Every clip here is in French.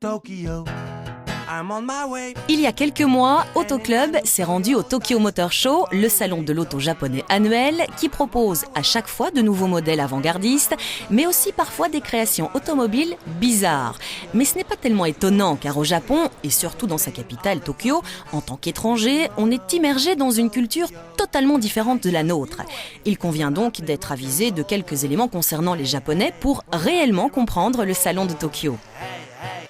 Tokyo. I'm on my way. Il y a quelques mois, Auto Club s'est rendu au Tokyo Motor Show, le salon de l'auto japonais annuel, qui propose à chaque fois de nouveaux modèles avant-gardistes, mais aussi parfois des créations automobiles bizarres. Mais ce n'est pas tellement étonnant, car au Japon, et surtout dans sa capitale Tokyo, en tant qu'étranger, on est immergé dans une culture totalement différente de la nôtre. Il convient donc d'être avisé de quelques éléments concernant les Japonais pour réellement comprendre le salon de Tokyo.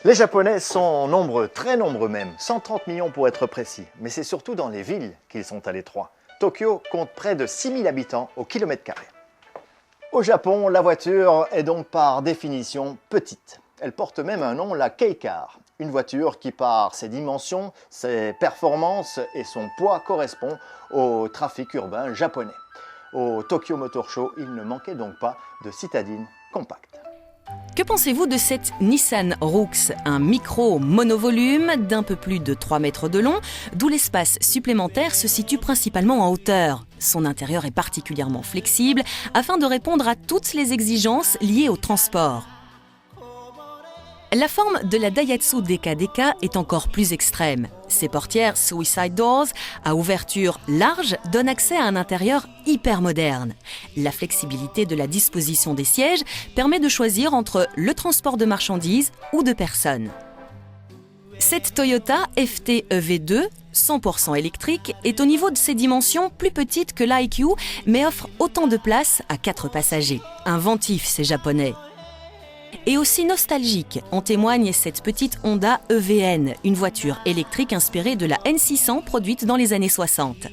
Les Japonais sont nombreux, très nombreux même, 130 millions pour être précis. Mais c'est surtout dans les villes qu'ils sont à l'étroit. Tokyo compte près de 6000 habitants au kilomètre carré. Au Japon, la voiture est donc par définition petite. Elle porte même un nom, la Kei-car. Une voiture qui, par ses dimensions, ses performances et son poids, correspond au trafic urbain japonais. Au Tokyo Motor Show, il ne manquait donc pas de citadines compactes. Que pensez-vous de cette Nissan Rooks, un micro monovolume d'un peu plus de 3 mètres de long, d'où l'espace supplémentaire se situe principalement en hauteur. Son intérieur est particulièrement flexible afin de répondre à toutes les exigences liées au transport. La forme de la Daihatsu DK est encore plus extrême. Ses portières Suicide Doors, à ouverture large, donnent accès à un intérieur hyper moderne. La flexibilité de la disposition des sièges permet de choisir entre le transport de marchandises ou de personnes. Cette Toyota FT EV2, 100% électrique, est au niveau de ses dimensions plus petite que l'IQ, mais offre autant de place à 4 passagers. Inventif, ces Japonais. Et aussi nostalgique, en témoigne cette petite Honda EVN, une voiture électrique inspirée de la N600 produite dans les années 60.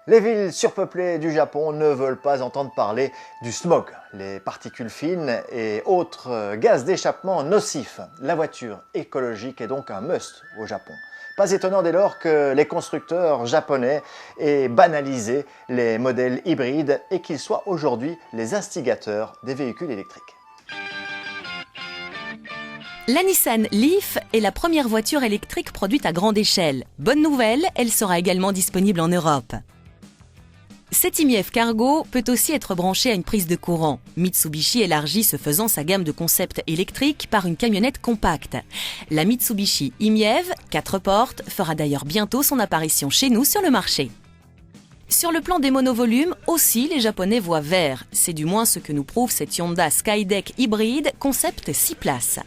Les villes surpeuplées du Japon ne veulent pas entendre parler du smog, les particules fines et autres gaz d'échappement nocifs. La voiture écologique est donc un must au Japon. Pas étonnant dès lors que les constructeurs japonais aient banalisé les modèles hybrides et qu'ils soient aujourd'hui les instigateurs des véhicules électriques. La Nissan Leaf est la première voiture électrique produite à grande échelle. Bonne nouvelle, elle sera également disponible en Europe. Cette IMIEV Cargo peut aussi être branchée à une prise de courant. Mitsubishi élargit ce faisant sa gamme de concepts électriques par une camionnette compacte. La Mitsubishi IMIEV, 4 portes, fera d'ailleurs bientôt son apparition chez nous sur le marché. Sur le plan des monovolumes, aussi les Japonais voient vert. C'est du moins ce que nous prouve cette Honda Skydeck hybride, concept 6 places.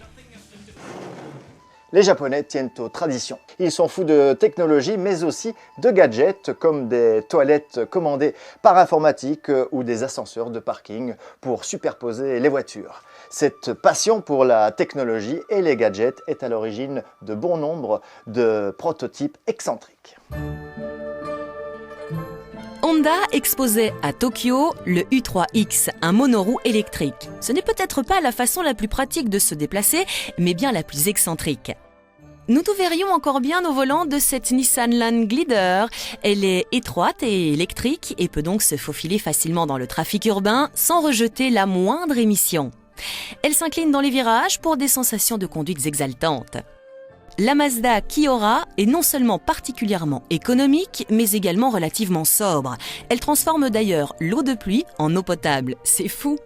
Les Japonais tiennent aux traditions. Ils sont fous de technologie, mais aussi de gadgets comme des toilettes commandées par informatique ou des ascenseurs de parking pour superposer les voitures. Cette passion pour la technologie et les gadgets est à l'origine de bon nombre de prototypes excentriques. Honda exposait à Tokyo le U3X, un monoroue électrique. Ce n'est peut-être pas la façon la plus pratique de se déplacer, mais bien la plus excentrique. Nous nous verrions encore bien au volant de cette Nissan Land Glider. Elle est étroite et électrique et peut donc se faufiler facilement dans le trafic urbain sans rejeter la moindre émission. Elle s'incline dans les virages pour des sensations de conduite exaltantes. La Mazda Kiora est non seulement particulièrement économique, mais également relativement sobre. Elle transforme d'ailleurs l'eau de pluie en eau potable. C'est fou!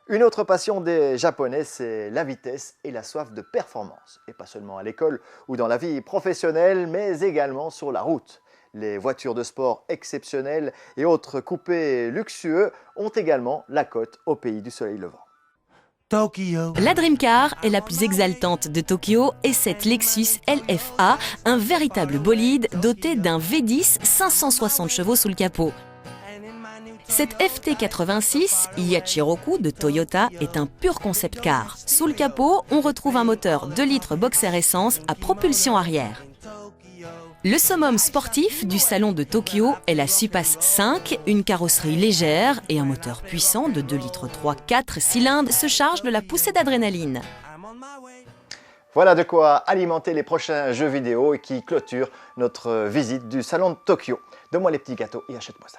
Une autre passion des Japonais, c'est la vitesse et la soif de performance. Et pas seulement à l'école ou dans la vie professionnelle, mais également sur la route. Les voitures de sport exceptionnelles et autres coupés luxueux ont également la cote au pays du soleil levant. Tokyo. La Dream Car est la plus exaltante de Tokyo et cette Lexus LFA, un véritable bolide doté d'un V10 560 chevaux sous le capot. Cette FT86 Yachiroku de Toyota est un pur concept car. Sous le capot, on retrouve un moteur 2 litres boxer essence à propulsion arrière. Le summum sportif du salon de Tokyo est la Supace 5, une carrosserie légère et un moteur puissant de 2 litres 3, 4 cylindres se charge de la poussée d'adrénaline. Voilà de quoi alimenter les prochains jeux vidéo et qui clôturent notre visite du salon de Tokyo. Donne-moi les petits gâteaux et achète-moi ça.